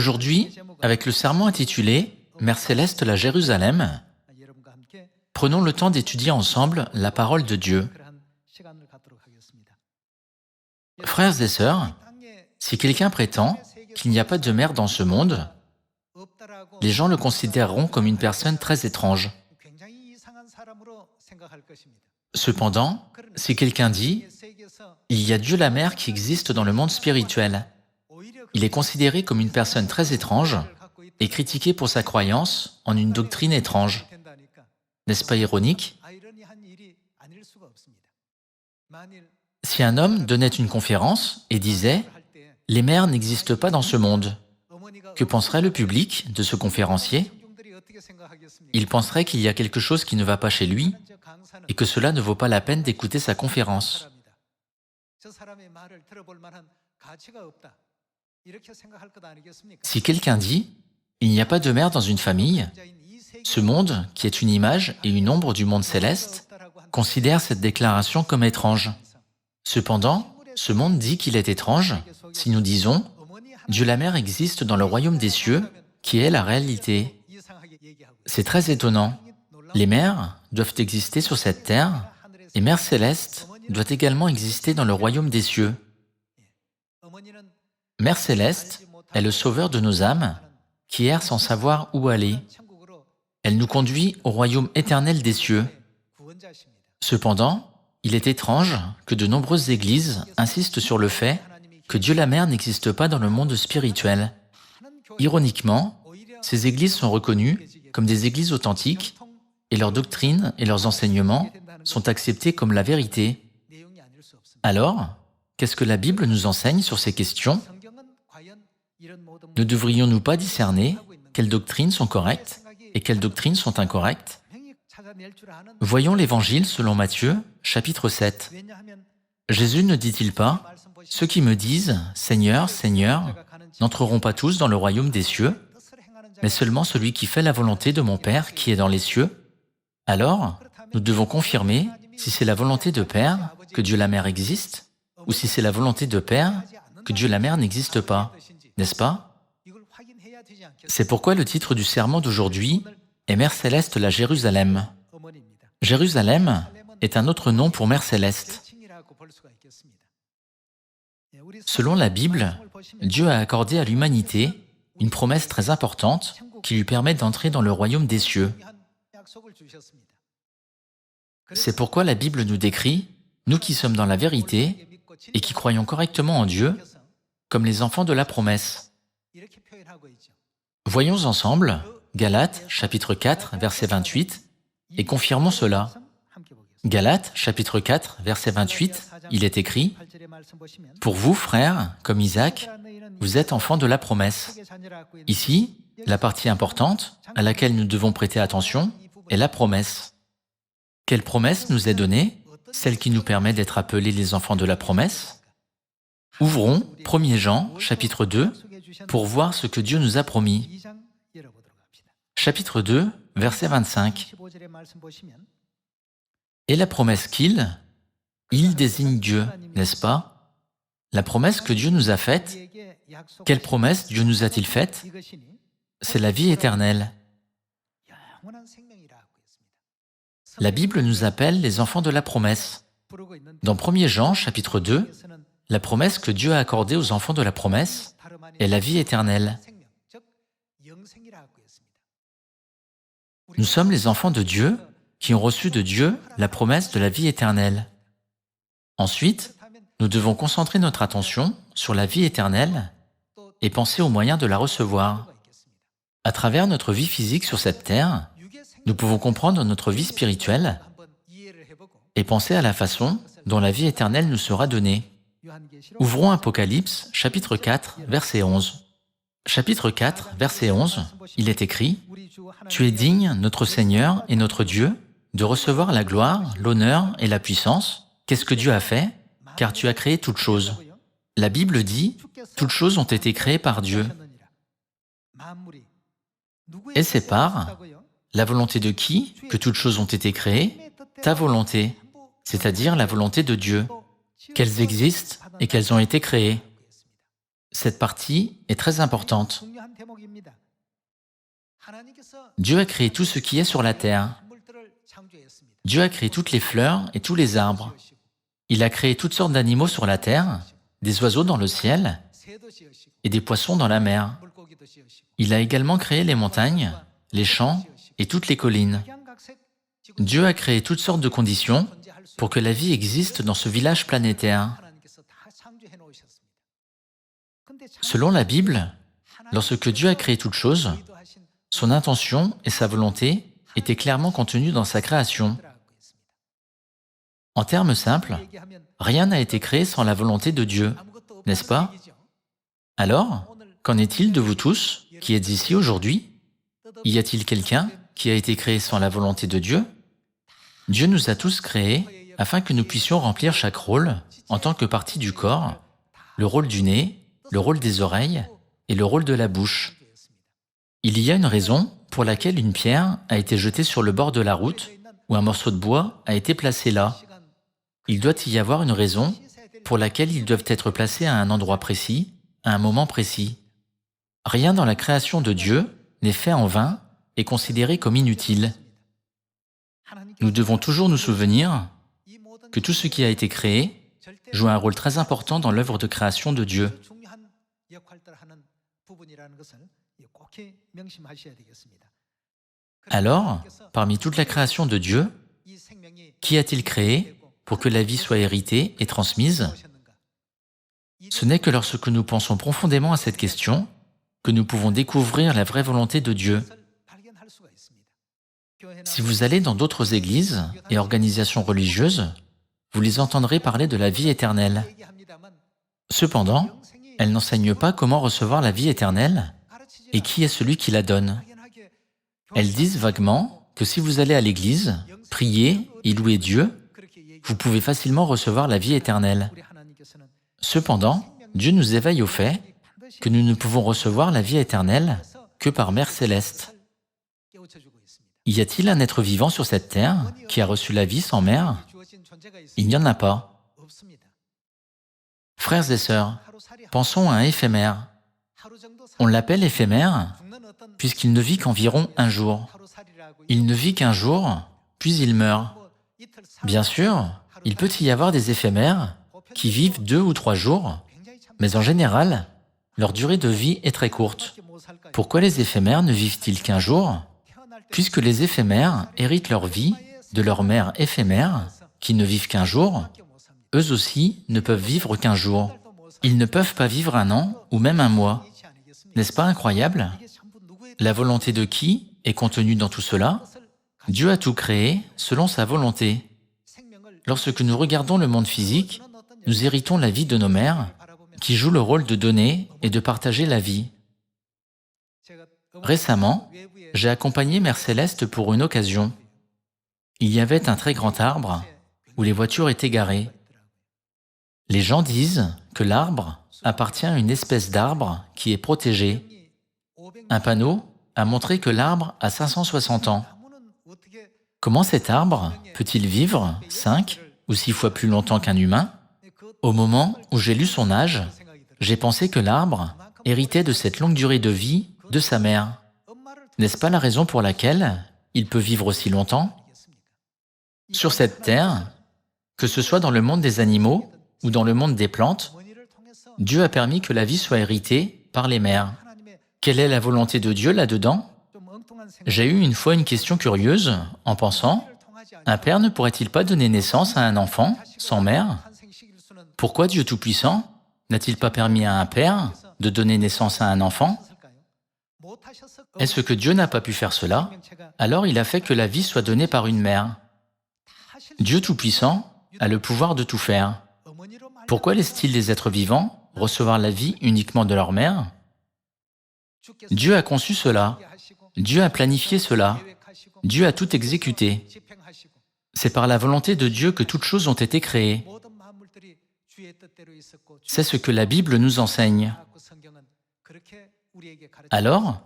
Aujourd'hui, avec le sermon intitulé « Mère Céleste, la Jérusalem », prenons le temps d'étudier ensemble la parole de Dieu. Frères et sœurs, si quelqu'un prétend qu'il n'y a pas de mère dans ce monde, les gens le considéreront comme une personne très étrange. Cependant, si quelqu'un dit « Il y a Dieu la mère qui existe dans le monde spirituel », il est considéré comme une personne très étrange et critiqué pour sa croyance en une doctrine étrange. N'est-ce pas ironique? Si un homme donnait une conférence et disait « Les mères n'existent pas dans ce monde », que penserait le public de ce conférencier? Il penserait qu'il y a quelque chose qui ne va pas chez lui et que cela ne vaut pas la peine d'écouter sa conférence. Si quelqu'un dit « Il n'y a pas de mère dans une famille », ce monde, qui est une image et une ombre du monde céleste, considère cette déclaration comme étrange. Cependant, ce monde dit qu'il est étrange si nous disons « Dieu la mère existe dans le royaume des cieux », qui est la réalité. C'est très étonnant. Les mères doivent exister sur cette terre, et Mère Céleste doit également exister dans le royaume des cieux. Mère Céleste est le sauveur de nos âmes, qui errent sans savoir où aller. Elle nous conduit au royaume éternel des cieux. Cependant, il est étrange que de nombreuses églises insistent sur le fait que Dieu la Mère n'existe pas dans le monde spirituel. Ironiquement, ces églises sont reconnues comme des églises authentiques et leurs doctrines et leurs enseignements sont acceptés comme la vérité. Alors, qu'est-ce que la Bible nous enseigne sur ces questions? Ne devrions-nous pas discerner quelles doctrines sont correctes et quelles doctrines sont incorrectes? Voyons l'Évangile selon Matthieu, chapitre 7. Jésus ne dit-il pas « Ceux qui me disent « Seigneur, Seigneur » n'entreront pas tous dans le royaume des cieux, mais seulement celui qui fait la volonté de mon Père qui est dans les cieux » Alors, nous devons confirmer si c'est la volonté de Père que Dieu la Mère existe ou si c'est la volonté de Père que Dieu la Mère n'existe pas, n'est-ce pas? C'est pourquoi le titre du sermon d'aujourd'hui est « Mère Céleste, la Jérusalem ». Jérusalem est un autre nom pour Mère Céleste. Selon la Bible, Dieu a accordé à l'humanité une promesse très importante qui lui permet d'entrer dans le royaume des cieux. C'est pourquoi la Bible nous décrit, nous qui sommes dans la vérité et qui croyons correctement en Dieu, comme les enfants de la promesse. Voyons ensemble Galates, chapitre 4, verset 28, et confirmons cela. Galates, chapitre 4, verset 28, il est écrit « Pour vous, frères, comme Isaac, vous êtes enfants de la promesse. » Ici, la partie importante, à laquelle nous devons prêter attention, est la promesse. Quelle promesse nous est donnée, celle qui nous permet d'être appelés les enfants de la promesse? Ouvrons 1 Jean, chapitre 2, pour voir ce que Dieu nous a promis. Chapitre 2, verset 25. Et la promesse qu'il désigne Dieu, n'est-ce pas? La promesse que Dieu nous a faite, quelle promesse Dieu nous a-t-il faite? C'est la vie éternelle. La Bible nous appelle les enfants de la promesse. Dans 1 Jean, chapitre 2, la promesse que Dieu a accordée aux enfants de la promesse est la vie éternelle. Nous sommes les enfants de Dieu qui ont reçu de Dieu la promesse de la vie éternelle. Ensuite, nous devons concentrer notre attention sur la vie éternelle et penser aux moyens de la recevoir. À travers notre vie physique sur cette terre, nous pouvons comprendre notre vie spirituelle et penser à la façon dont la vie éternelle nous sera donnée. Ouvrons Apocalypse, chapitre 4, verset 11. Chapitre 4, verset 11, il est écrit « Tu es digne, notre Seigneur et notre Dieu, de recevoir la gloire, l'honneur et la puissance. Qu'est-ce que Dieu a fait? Car tu as créé toutes choses. » La Bible dit « Toutes choses ont été créées par Dieu. » Et c'est par la volonté de qui que toutes choses ont été créées? Ta volonté, c'est-à-dire la volonté de Dieu, qu'elles existent et qu'elles ont été créées. Cette partie est très importante. Dieu a créé tout ce qui est sur la terre. Dieu a créé toutes les fleurs et tous les arbres. Il a créé toutes sortes d'animaux sur la terre, des oiseaux dans le ciel et des poissons dans la mer. Il a également créé les montagnes, les champs et toutes les collines. Dieu a créé toutes sortes de conditions pour que la vie existe dans ce village planétaire. Selon la Bible, lorsque Dieu a créé toutes choses, son intention et sa volonté étaient clairement contenues dans sa création. En termes simples, rien n'a été créé sans la volonté de Dieu, n'est-ce pas? Alors, qu'en est-il de vous tous qui êtes ici aujourd'hui? Y a-t-il quelqu'un qui a été créé sans la volonté de Dieu? Dieu nous a tous créés afin que nous puissions remplir chaque rôle en tant que partie du corps, le rôle du nez, le rôle des oreilles et le rôle de la bouche. Il y a une raison pour laquelle une pierre a été jetée sur le bord de la route ou un morceau de bois a été placé là. Il doit y avoir une raison pour laquelle ils doivent être placés à un endroit précis, à un moment précis. Rien dans la création de Dieu n'est fait en vain et considéré comme inutile. Nous devons toujours nous souvenir que tout ce qui a été créé joue un rôle très important dans l'œuvre de création de Dieu. Alors, parmi toute la création de Dieu, qui a-t-il créé pour que la vie soit héritée et transmise? Ce n'est que lorsque nous pensons profondément à cette question que nous pouvons découvrir la vraie volonté de Dieu. Si vous allez dans d'autres églises et organisations religieuses, vous les entendrez parler de la vie éternelle. Cependant, elles n'enseignent pas comment recevoir la vie éternelle et qui est celui qui la donne. Elles disent vaguement que si vous allez à l'église, prier et louer Dieu, vous pouvez facilement recevoir la vie éternelle. Cependant, Dieu nous éveille au fait que nous ne pouvons recevoir la vie éternelle que par Mère Céleste. Y a-t-il un être vivant sur cette terre qui a reçu la vie sans mère? Il n'y en a pas. Frères et sœurs, pensons à un éphémère. On l'appelle éphémère puisqu'il ne vit qu'environ un jour. Il ne vit qu'un jour, puis il meurt. Bien sûr, il peut y avoir des éphémères qui vivent 2 ou 3 jours, mais en général, leur durée de vie est très courte. Pourquoi les éphémères ne vivent-ils qu'un jour? Puisque les éphémères héritent leur vie de leur mère éphémère, qui ne vivent qu'un jour, eux aussi ne peuvent vivre qu'un jour. Ils ne peuvent pas vivre un an ou même un mois. N'est-ce pas incroyable? La volonté de qui est contenue dans tout cela? Dieu a tout créé selon sa volonté. Lorsque nous regardons le monde physique, nous héritons la vie de nos mères, qui jouent le rôle de donner et de partager la vie. Récemment, j'ai accompagné Mère Céleste pour une occasion. Il y avait un très grand arbre où les voitures étaient garées. Les gens disent que l'arbre appartient à une espèce d'arbre qui est protégée. Un panneau a montré que l'arbre a 560 ans. Comment cet arbre peut-il vivre 5 ou 6 fois plus longtemps qu'un humain? Au moment où j'ai lu son âge, j'ai pensé que l'arbre héritait de cette longue durée de vie de sa mère. N'est-ce pas la raison pour laquelle il peut vivre aussi longtemps? Sur cette terre, que ce soit dans le monde des animaux ou dans le monde des plantes, Dieu a permis que la vie soit héritée par les mères. Quelle est la volonté de Dieu là-dedans? J'ai eu une fois une question curieuse en pensant, un père ne pourrait-il pas donner naissance à un enfant sans mère? Pourquoi Dieu Tout-Puissant n'a-t-il pas permis à un père de donner naissance à un enfant? Est-ce que Dieu n'a pas pu faire cela? Alors il a fait que la vie soit donnée par une mère. Dieu Tout-Puissant a le pouvoir de tout faire. Pourquoi laisse-t-il les êtres vivants recevoir la vie uniquement de leur mère? Dieu a conçu cela. Dieu a planifié cela. Dieu a tout exécuté. C'est par la volonté de Dieu que toutes choses ont été créées. C'est ce que la Bible nous enseigne. Alors,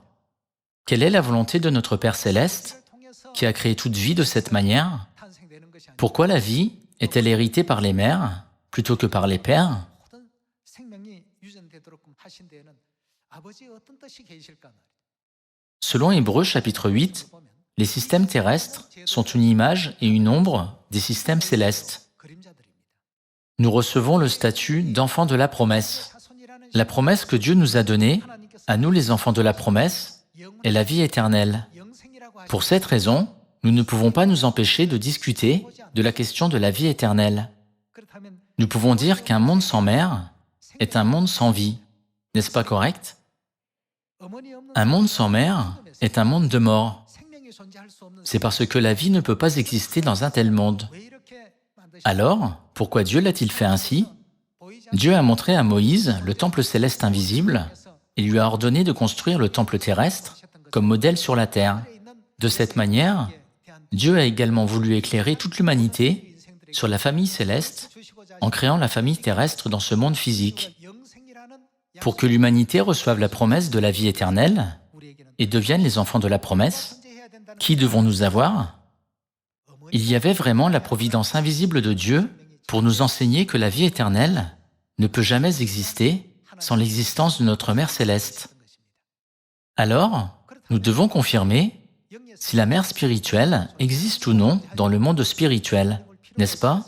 quelle est la volonté de notre Père Céleste, qui a créé toute vie de cette manière? Pourquoi la vie est-elle héritée par les mères plutôt que par les pères? Selon Hébreux chapitre 8, les systèmes terrestres sont une image et une ombre des systèmes célestes. Nous recevons le statut d'enfants de la promesse. La promesse que Dieu nous a donnée, à nous les enfants de la promesse, est la vie éternelle. Pour cette raison, nous ne pouvons pas nous empêcher de discuter de la question de la vie éternelle. Nous pouvons dire qu'un monde sans mère est un monde sans vie. N'est-ce pas correct? Un monde sans mère est un monde de mort. C'est parce que la vie ne peut pas exister dans un tel monde. Alors, pourquoi Dieu l'a-t-il fait ainsi? Dieu a montré à Moïse le temple céleste invisible et lui a ordonné de construire le temple terrestre comme modèle sur la terre. De cette manière, Dieu a également voulu éclairer toute l'humanité sur la famille céleste en créant la famille terrestre dans ce monde physique. Pour que l'humanité reçoive la promesse de la vie éternelle et devienne les enfants de la promesse, qui devons-nous avoir? Il y avait vraiment la providence invisible de Dieu pour nous enseigner que la vie éternelle ne peut jamais exister sans l'existence de notre Mère céleste. Alors, nous devons confirmer si la mère spirituelle existe ou non dans le monde spirituel, n'est-ce pas?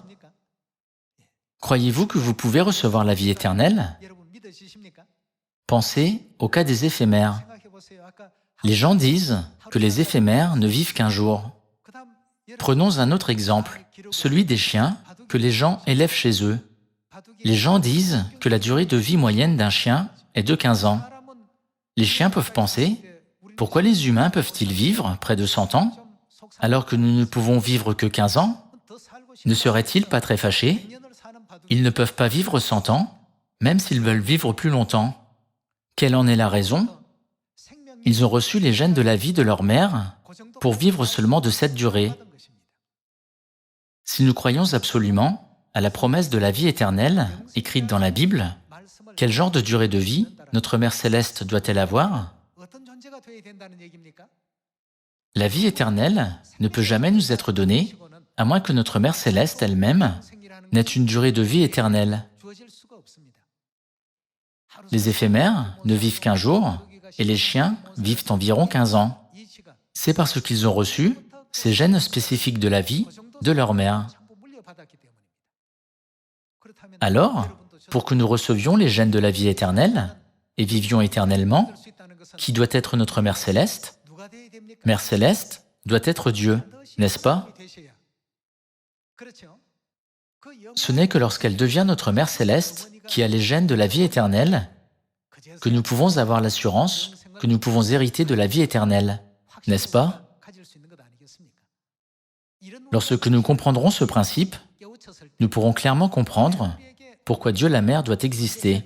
Croyez-vous que vous pouvez recevoir la vie éternelle? Pensez au cas des éphémères. Les gens disent que les éphémères ne vivent qu'un jour. Prenons un autre exemple, celui des chiens que les gens élèvent chez eux. Les gens disent que la durée de vie moyenne d'un chien est de 15 ans. Les chiens peuvent penser, pourquoi les humains peuvent-ils vivre près de 100 ans alors que nous ne pouvons vivre que 15 ans? Ne seraient-ils pas très fâchés? Ils ne peuvent pas vivre 100 ans, même s'ils veulent vivre plus longtemps. Quelle en est la raison? Ils ont reçu les gènes de la vie de leur mère pour vivre seulement de cette durée. Si nous croyons absolument à la promesse de la vie éternelle écrite dans la Bible, quel genre de durée de vie notre Mère céleste doit-elle avoir? La vie éternelle ne peut jamais nous être donnée à moins que notre Mère céleste elle-même n'ait une durée de vie éternelle. Les éphémères ne vivent qu'un jour et les chiens vivent environ 15 ans. C'est parce qu'ils ont reçu ces gènes spécifiques de la vie de leur mère. Alors, pour que nous recevions les gènes de la vie éternelle et vivions éternellement, qui doit être notre Mère céleste? Mère céleste doit être Dieu, n'est-ce pas? Ce n'est que lorsqu'elle devient notre Mère céleste, qui a les gènes de la vie éternelle, que nous pouvons avoir l'assurance que nous pouvons hériter de la vie éternelle, n'est-ce pas? Lorsque nous comprendrons ce principe, nous pourrons clairement comprendre pourquoi Dieu la Mère doit exister.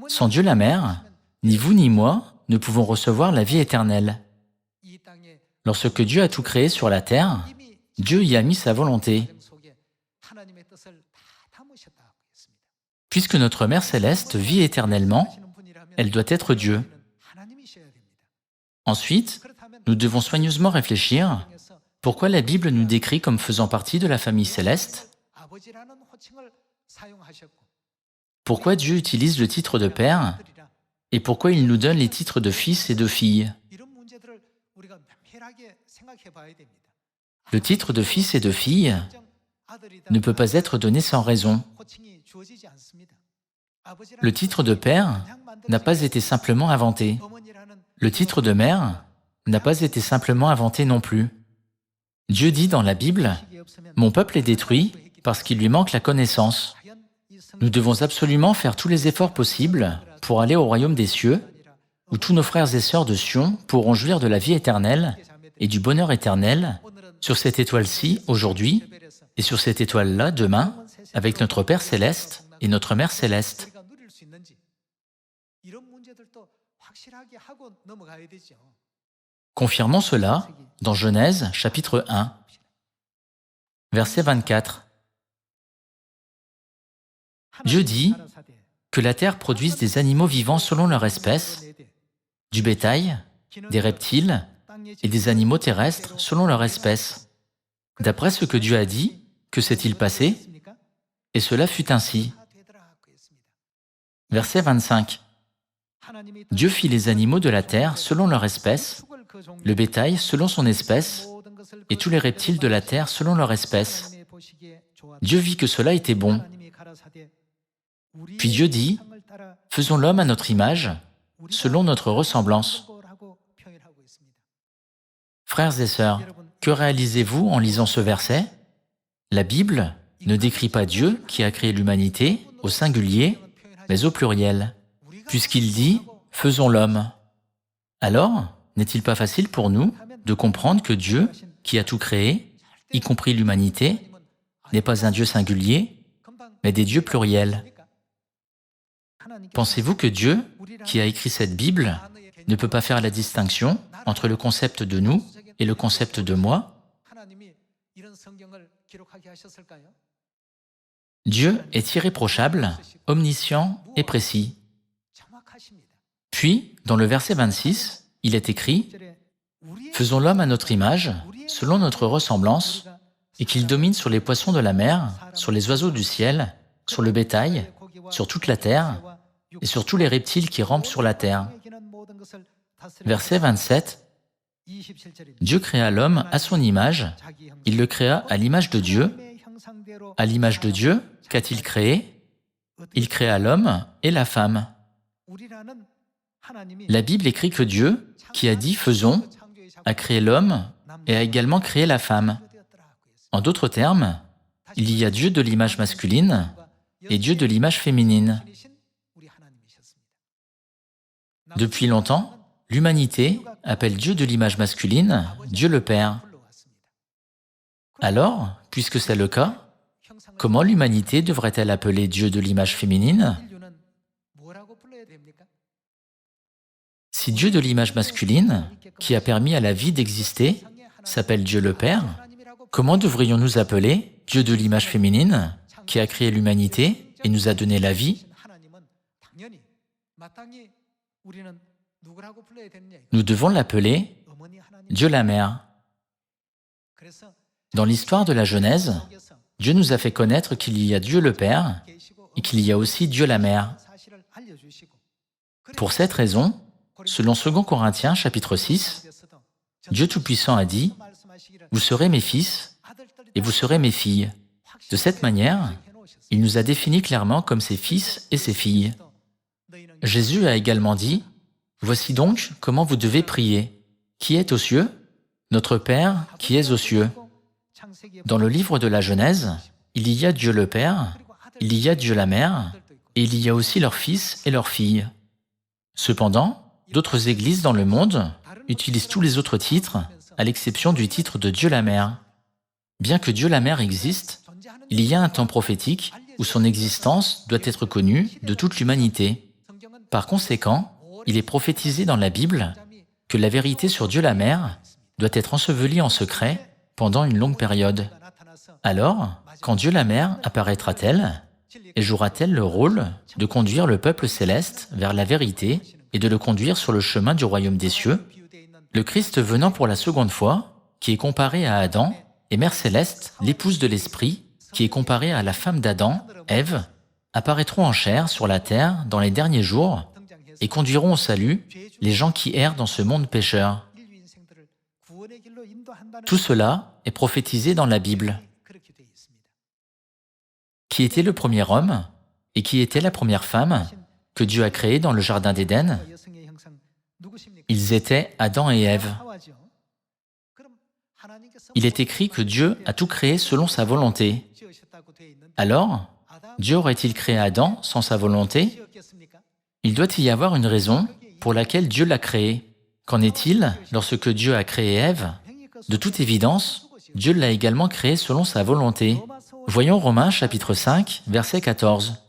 Sans Dieu la Mère, ni vous ni moi ne pouvons recevoir la vie éternelle. Lorsque Dieu a tout créé sur la terre, Dieu y a mis sa volonté. Puisque notre Mère céleste vit éternellement, elle doit être Dieu. Ensuite, nous devons soigneusement réfléchir pourquoi la Bible nous décrit comme faisant partie de la famille céleste. Pourquoi Dieu utilise le titre de Père et pourquoi il nous donne les titres de fils et de fille. Le titre de fils et de fille ne peut pas être donné sans raison. Le titre de père n'a pas été simplement inventé. Le titre de mère n'a pas été simplement inventé non plus. Dieu dit dans la Bible, « Mon peuple est détruit parce qu'il lui manque la connaissance. » Nous devons absolument faire tous les efforts possibles pour aller au royaume des cieux, où tous nos frères et sœurs de Sion pourront jouir de la vie éternelle et du bonheur éternel sur cette étoile-ci aujourd'hui et sur cette étoile-là demain avec notre Père céleste et notre Mère céleste. Confirmons cela dans Genèse chapitre 1, verset 24. Dieu dit que la terre produise des animaux vivants selon leur espèce, du bétail, des reptiles et des animaux terrestres selon leur espèce. D'après ce que Dieu a dit, que s'est-il passé? Et cela fut ainsi. Verset 25. Dieu fit les animaux de la terre selon leur espèce, le bétail selon son espèce, et tous les reptiles de la terre selon leur espèce. Dieu vit que cela était bon. Puis Dieu dit, « Faisons l'homme à notre image, selon notre ressemblance. » Frères et sœurs, que réalisez-vous en lisant ce verset? La Bible ne décrit pas Dieu qui a créé l'humanité au singulier, mais au pluriel, puisqu'il dit « Faisons l'homme ». Alors, n'est-il pas facile pour nous de comprendre que Dieu, qui a tout créé, y compris l'humanité, n'est pas un Dieu singulier, mais des dieux pluriels? Pensez-vous que Dieu, qui a écrit cette Bible, ne peut pas faire la distinction entre le concept de nous et le concept de moi? Dieu est irréprochable, omniscient et précis. Puis, dans le verset 26, il est écrit « Faisons l'homme à notre image, selon notre ressemblance, et qu'il domine sur les poissons de la mer, sur les oiseaux du ciel, sur le bétail, sur toute la terre, et sur tous les reptiles qui rampent sur la terre. » Verset 27. Dieu créa l'homme à son image, il le créa à l'image de Dieu. À l'image de Dieu, qu'a-t-il créé? Il créa l'homme et la femme. La Bible écrit que Dieu, qui a dit « faisons », a créé l'homme et a également créé la femme. En d'autres termes, il y a Dieu de l'image masculine et Dieu de l'image féminine. Depuis longtemps, l'humanité appelle Dieu de l'image masculine Dieu le Père. Alors, puisque c'est le cas, comment l'humanité devrait-elle appeler Dieu de l'image féminine? Si Dieu de l'image masculine, qui a permis à la vie d'exister, s'appelle Dieu le Père, comment devrions-nous appeler Dieu de l'image féminine, qui a créé l'humanité et nous a donné la vie? Nous devons l'appeler Dieu la Mère. Dans l'histoire de la Genèse, Dieu nous a fait connaître qu'il y a Dieu le Père et qu'il y a aussi Dieu la Mère. Pour cette raison, selon 2 Corinthiens chapitre 6, Dieu Tout-Puissant a dit « Vous serez mes fils et vous serez mes filles ». De cette manière, il nous a définis clairement comme ses fils et ses filles. Jésus a également dit « Voici donc comment vous devez prier. Qui est aux cieux? Notre Père qui est aux cieux. » Dans le livre de la Genèse, il y a Dieu le Père, il y a Dieu la Mère, et il y a aussi leurs fils et leurs filles. Cependant, d'autres églises dans le monde utilisent tous les autres titres, à l'exception du titre de Dieu la Mère. Bien que Dieu la Mère existe, il y a un temps prophétique où son existence doit être connue de toute l'humanité. Par conséquent, il est prophétisé dans la Bible que la vérité sur Dieu la Mère doit être ensevelie en secret pendant une longue période. Alors, quand Dieu la Mère apparaîtra-t-elle et jouera-t-elle le rôle de conduire le peuple céleste vers la vérité et de le conduire sur le chemin du royaume des cieux? Le Christ venant pour la seconde fois, qui est comparé à Adam, et Mère Céleste, l'épouse de l'Esprit, qui est comparée à la femme d'Adam, Ève, apparaîtront en chair sur la terre dans les derniers jours et conduiront au salut les gens qui errent dans ce monde pécheur. Tout cela est prophétisé dans la Bible. Qui était le premier homme et qui était la première femme que Dieu a créée dans le jardin d'Éden? Ils étaient Adam et Ève. Il est écrit que Dieu a tout créé selon sa volonté. Alors, Dieu aurait-il créé Adam sans sa volonté? Il doit y avoir une raison pour laquelle Dieu l'a créé. Qu'en est-il lorsque Dieu a créé Ève? De toute évidence, Dieu l'a également créé selon sa volonté. Voyons Romains chapitre 5, verset 14.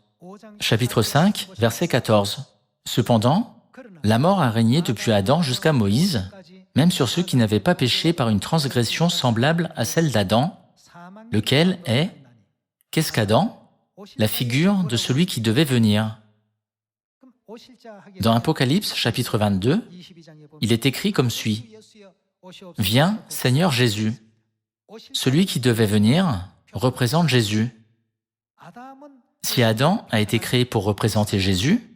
Chapitre 5, verset 14. Cependant, la mort a régné depuis Adam jusqu'à Moïse, même sur ceux qui n'avaient pas péché par une transgression semblable à celle d'Adam, lequel est, qu'est-ce qu'Adam? La figure de celui qui devait venir. Dans Apocalypse chapitre 22, il est écrit comme suit. « Viens, Seigneur Jésus ». Celui qui devait venir représente Jésus. Si Adam a été créé pour représenter Jésus,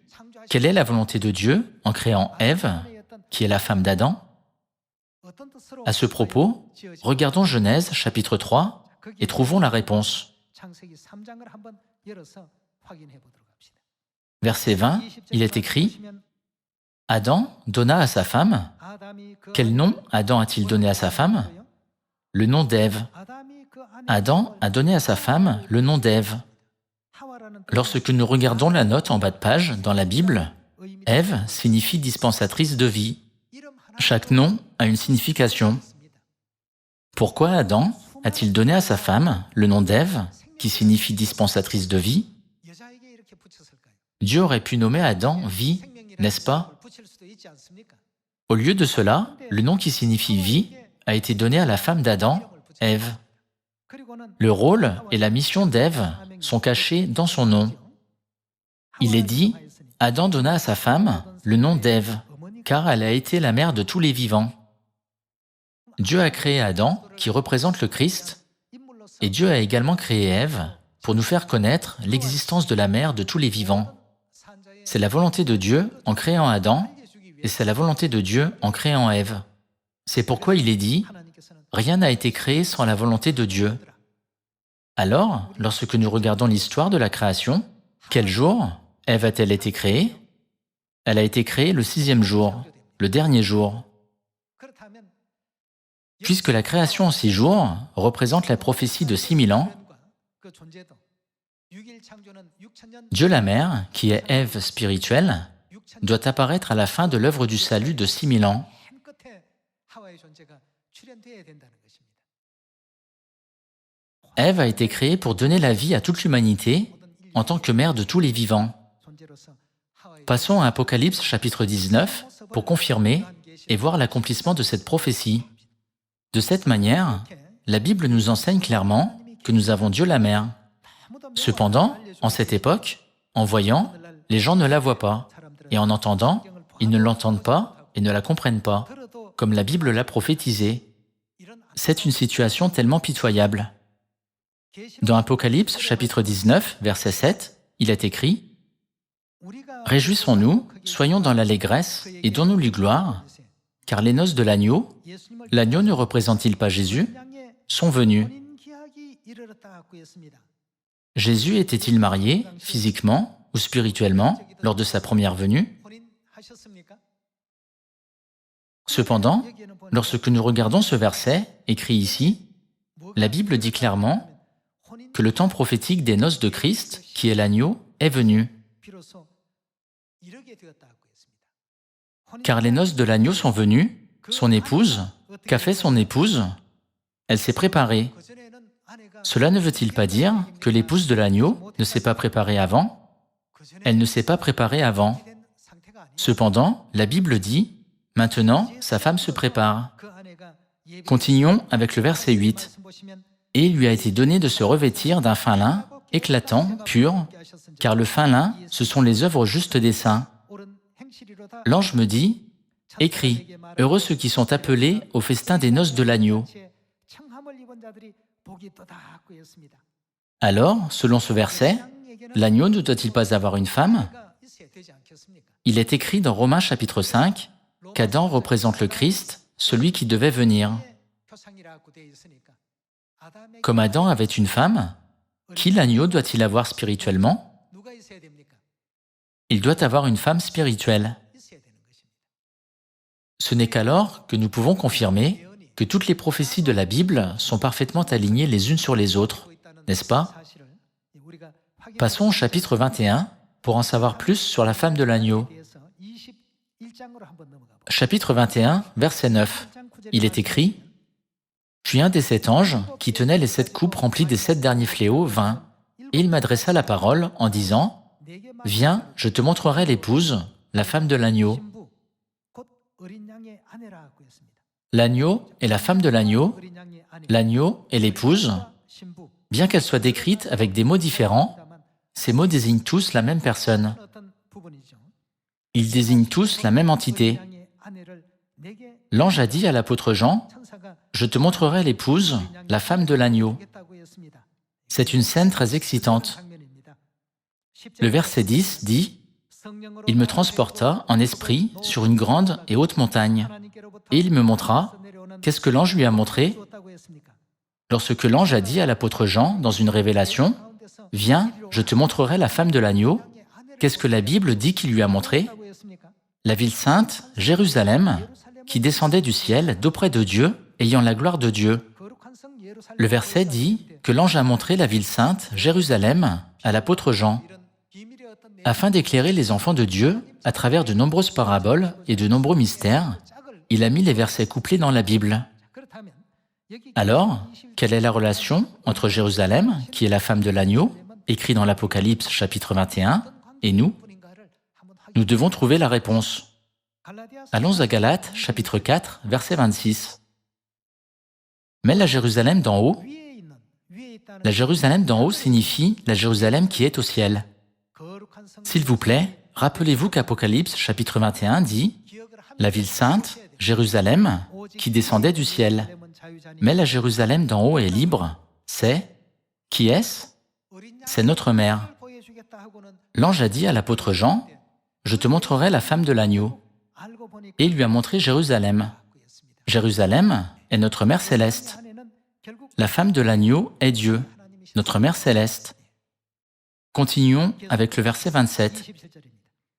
Quelle est la volonté de Dieu en créant Ève, qui est la femme d'Adam? À ce propos, regardons Genèse chapitre 3 et trouvons la réponse. Verset 20, il est écrit « Adam donna à sa femme. » Quel nom Adam a-t-il donné à sa femme? Le nom d'Ève. Adam a donné à sa femme le nom d'Ève. Lorsque nous regardons la note en bas de page dans la Bible, Ève signifie dispensatrice de vie. Chaque nom a une signification. Pourquoi Adam a-t-il donné à sa femme le nom d'Ève, qui signifie dispensatrice de vie? Dieu aurait pu nommer Adam vie, n'est-ce pas? Au lieu de cela, le nom qui signifie vie a été donné à la femme d'Adam, Ève. Le rôle et la mission d'Ève sont cachés dans son nom. Il est dit « Adam donna à sa femme le nom d'Ève, car elle a été la mère de tous les vivants. » Dieu a créé Adam, qui représente le Christ, et Dieu a également créé Ève pour nous faire connaître l'existence de la mère de tous les vivants. C'est la volonté de Dieu en créant Adam, et c'est la volonté de Dieu en créant Ève. C'est pourquoi il est dit « Rien n'a été créé sans la volonté de Dieu. » Alors, lorsque nous regardons l'histoire de la création, quel jour Ève a-t-elle été créée? Elle a été créée le 6e jour, le dernier jour. Puisque la création en 6 jours représente la prophétie de 6000 ans, Dieu la Mère, qui est Ève spirituelle, doit apparaître à la fin de l'œuvre du salut de 6000 ans. Ève a été créée pour donner la vie à toute l'humanité en tant que mère de tous les vivants. Passons à Apocalypse chapitre 19 pour confirmer et voir l'accomplissement de cette prophétie. De cette manière, la Bible nous enseigne clairement que nous avons Dieu la Mère. Cependant, en cette époque, en voyant, les gens ne la voient pas, et en entendant, ils ne l'entendent pas et ne la comprennent pas, comme la Bible l'a prophétisé. C'est une situation tellement pitoyable. Dans Apocalypse chapitre 19, verset 7, il est écrit « Réjouissons-nous, soyons dans l'allégresse et donnons-lui gloire, car les noces de l'agneau ne représente-t-il pas Jésus, sont venues. » Jésus était-il marié, physiquement ou spirituellement, lors de sa première venue? Cependant, lorsque nous regardons ce verset, écrit ici, la Bible dit clairement que le temps prophétique des noces de Christ, qui est l'agneau, est venu. Car les noces de l'agneau sont venues, son épouse, qu'a fait son épouse? Elle s'est préparée. Cela ne veut-il pas dire que l'épouse de l'agneau ne s'est pas préparée avant? Elle ne s'est pas préparée avant. Cependant, la Bible dit « Maintenant, sa femme se prépare ». Continuons avec le verset 8. « Et il lui a été donné de se revêtir d'un fin lin, éclatant, pur, car le fin lin, ce sont les œuvres justes des saints. » L'ange me dit « Écris, heureux ceux qui sont appelés au festin des noces de l'agneau. » Alors, selon ce verset, l'agneau ne doit-il pas avoir une femme? Il est écrit dans Romains chapitre 5 qu'Adam représente le Christ, celui qui devait venir. Comme Adam avait une femme, qui l'agneau doit-il avoir spirituellement? Il doit avoir une femme spirituelle. Ce n'est qu'alors que nous pouvons confirmer que toutes les prophéties de la Bible sont parfaitement alignées les unes sur les autres, n'est-ce pas? Passons au chapitre 21 pour en savoir plus sur la femme de l'agneau. Chapitre 21, verset 9. Il est écrit « Puis un des 7 anges, qui tenait les 7 coupes remplies des 7 derniers fléaux, vint, et il m'adressa la parole en disant « Viens, je te montrerai l'épouse, la femme de l'agneau. » L'agneau est la femme de l'agneau est l'épouse. Bien qu'elle soit décrite avec des mots différents, ces mots désignent tous la même personne. Ils désignent tous la même entité. L'ange a dit à l'apôtre Jean « Je te montrerai l'épouse, la femme de l'agneau. » C'est une scène très excitante. Le verset 10 dit « Il me transporta en esprit sur une grande et haute montagne, et il me montra qu'est-ce que l'ange lui a montré lorsque l'ange a dit à l'apôtre Jean dans une révélation, « Viens, je te montrerai la femme de l'agneau ». Qu'est-ce que la Bible dit qu'il lui a montré? La ville sainte, Jérusalem, qui descendait du ciel d'auprès de Dieu, ayant la gloire de Dieu. Le verset dit que l'ange a montré la ville sainte, Jérusalem, à l'apôtre Jean, afin d'éclairer les enfants de Dieu à travers de nombreuses paraboles et de nombreux mystères. Il a mis les versets couplés dans la Bible. Alors, quelle est la relation entre Jérusalem, qui est la femme de l'agneau, écrit dans l'Apocalypse chapitre 21, et nous? Nous devons trouver la réponse. Allons à Galates chapitre 4, verset 26. Mais la Jérusalem d'en haut signifie la Jérusalem qui est au ciel. S'il vous plaît, rappelez-vous qu'Apocalypse chapitre 21 dit « La ville sainte, Jérusalem, qui descendait du ciel ». Mais la Jérusalem d'en haut est libre, c'est... Qui est-ce? C'est notre mère. L'ange a dit à l'apôtre Jean, « Je te montrerai la femme de l'agneau ». Et il lui a montré Jérusalem. Jérusalem est notre mère céleste. La femme de l'agneau est Dieu, notre mère céleste. Continuons avec le verset 27.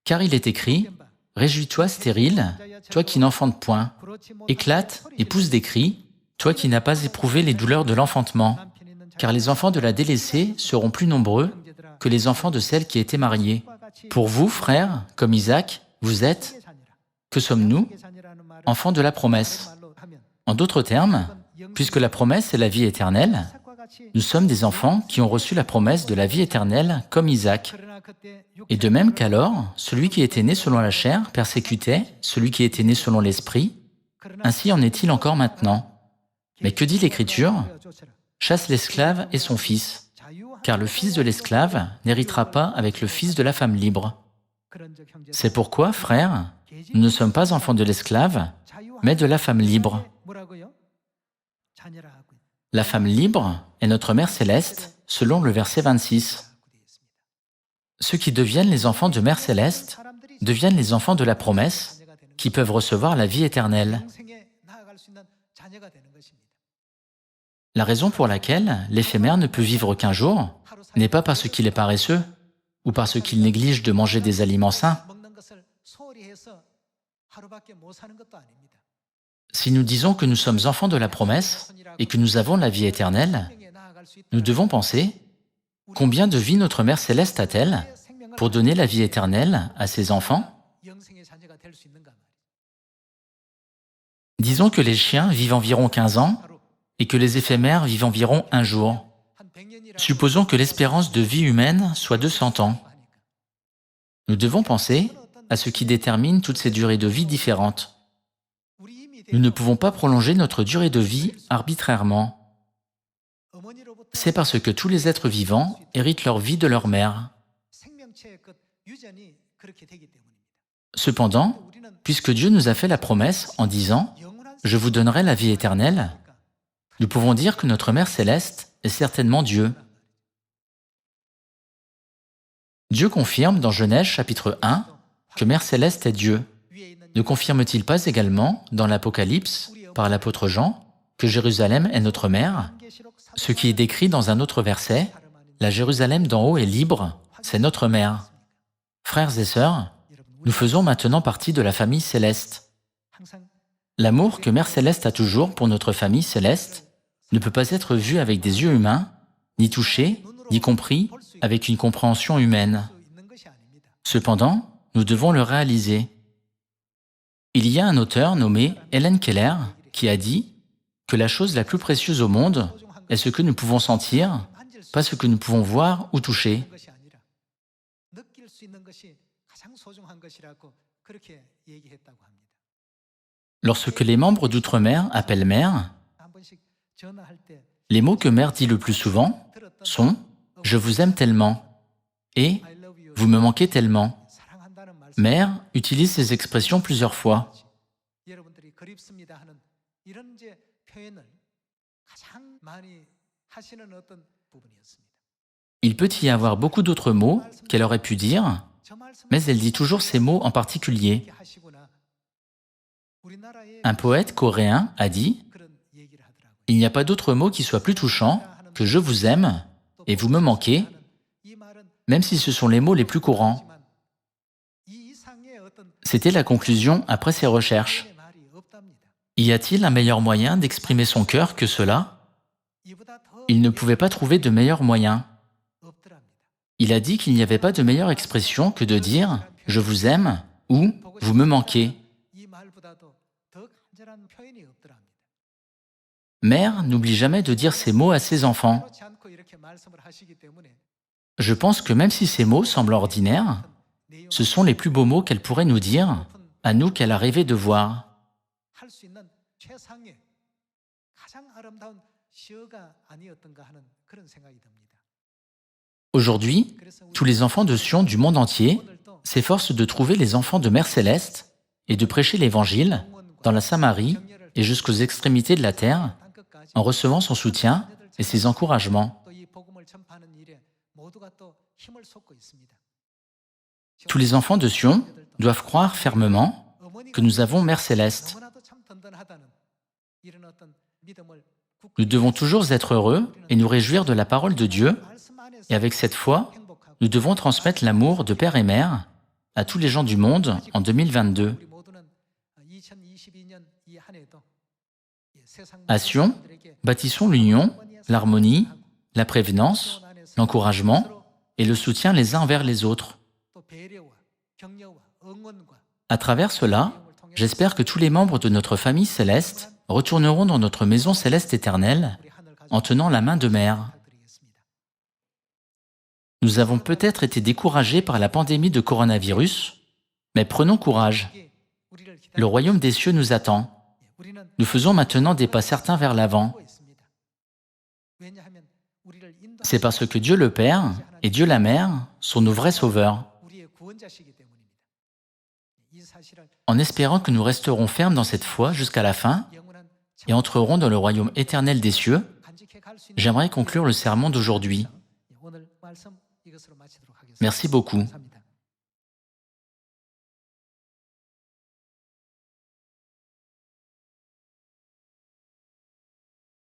Car il est écrit, « Réjouis-toi stérile, toi qui n'enfantes point, éclate et pousse des cris, toi qui n'as pas éprouvé les douleurs de l'enfantement, car les enfants de la délaissée seront plus nombreux que les enfants de celle qui était mariée. Pour vous, frères, comme Isaac, vous êtes, que sommes-nous? Enfants de la promesse. En d'autres termes, puisque la promesse est la vie éternelle, nous sommes des enfants qui ont reçu la promesse de la vie éternelle comme Isaac. Et de même qu'alors, celui qui était né selon la chair persécutait celui qui était né selon l'esprit, ainsi en est-il encore maintenant. Mais que dit l'Écriture? Chasse l'esclave et son fils, car le fils de l'esclave n'héritera pas avec le fils de la femme libre. C'est pourquoi, frères, nous ne sommes pas enfants de l'esclave, mais de la femme libre. La femme libre est notre Mère céleste, selon le verset 26. Ceux qui deviennent les enfants de Mère céleste deviennent les enfants de la promesse, qui peuvent recevoir la vie éternelle. La raison pour laquelle l'éphémère ne peut vivre qu'un jour n'est pas parce qu'il est paresseux ou parce qu'il néglige de manger des aliments sains. Si nous disons que nous sommes enfants de la promesse et que nous avons la vie éternelle, nous devons penser combien de vies notre Mère Céleste a-t-elle pour donner la vie éternelle à ses enfants? Disons que les chiens vivent environ 15 ans et que les éphémères vivent environ un jour. Supposons que l'espérance de vie humaine soit de 100 ans. Nous devons penser à ce qui détermine toutes ces durées de vie différentes. Nous ne pouvons pas prolonger notre durée de vie arbitrairement. C'est parce que tous les êtres vivants héritent leur vie de leur mère. Cependant, puisque Dieu nous a fait la promesse en disant « Je vous donnerai la vie éternelle », nous pouvons dire que notre Mère Céleste est certainement Dieu. Dieu confirme dans Genèse chapitre 1 que Mère Céleste est Dieu. Ne confirme-t-il pas également dans l'Apocalypse, par l'apôtre Jean, que Jérusalem est notre mère? Ce qui est décrit dans un autre verset, « La Jérusalem d'en haut est libre, c'est notre mère ». Frères et sœurs, nous faisons maintenant partie de la famille céleste. L'amour que Mère Céleste a toujours pour notre famille céleste ne peut pas être vu avec des yeux humains, ni touché, ni compris avec une compréhension humaine. Cependant, nous devons le réaliser. Il y a un auteur nommé Helen Keller qui a dit que la chose la plus précieuse au monde est ce que nous pouvons sentir, pas ce que nous pouvons voir ou toucher. Lorsque les membres d'Outre-mer appellent mère, les mots que mère dit le plus souvent sont « Je vous aime tellement » et « Vous me manquez tellement ». Mère utilise ces expressions plusieurs fois. Il peut y avoir beaucoup d'autres mots qu'elle aurait pu dire, mais elle dit toujours ces mots en particulier. Un poète coréen a dit « Il n'y a pas d'autre mot qui soit plus touchant que je vous aime et vous me manquez, même si ce sont les mots les plus courants. » C'était la conclusion après ses recherches. Y a-t-il un meilleur moyen d'exprimer son cœur que cela? Il ne pouvait pas trouver de meilleur moyen. Il a dit qu'il n'y avait pas de meilleure expression que de dire « je vous aime » ou « vous me manquez ». Mère n'oublie jamais de dire ces mots à ses enfants. Je pense que même si ces mots semblent ordinaires, ce sont les plus beaux mots qu'elle pourrait nous dire, à nous qu'elle a rêvé de voir. Aujourd'hui, tous les enfants de Sion du monde entier s'efforcent de trouver les enfants de Mère Céleste et de prêcher l'Évangile dans la Samarie et jusqu'aux extrémités de la terre, en recevant son soutien et ses encouragements. Tous les enfants de Sion doivent croire fermement que nous avons Mère Céleste. Nous devons toujours être heureux et nous réjouir de la parole de Dieu, et avec cette foi, nous devons transmettre l'amour de Père et Mère à tous les gens du monde en 2022. À Sion, bâtissons l'union, l'harmonie, la prévenance, l'encouragement et le soutien les uns envers les autres. À travers cela, j'espère que tous les membres de notre famille céleste retourneront dans notre maison céleste éternelle en tenant la main de Mère. Nous avons peut-être été découragés par la pandémie de coronavirus, mais prenons courage. Le royaume des cieux nous attend. Nous faisons maintenant des pas certains vers l'avant. C'est parce que Dieu le Père et Dieu la Mère sont nos vrais sauveurs. En espérant que nous resterons fermes dans cette foi jusqu'à la fin et entrerons dans le royaume éternel des cieux, j'aimerais conclure le sermon d'aujourd'hui. Merci beaucoup.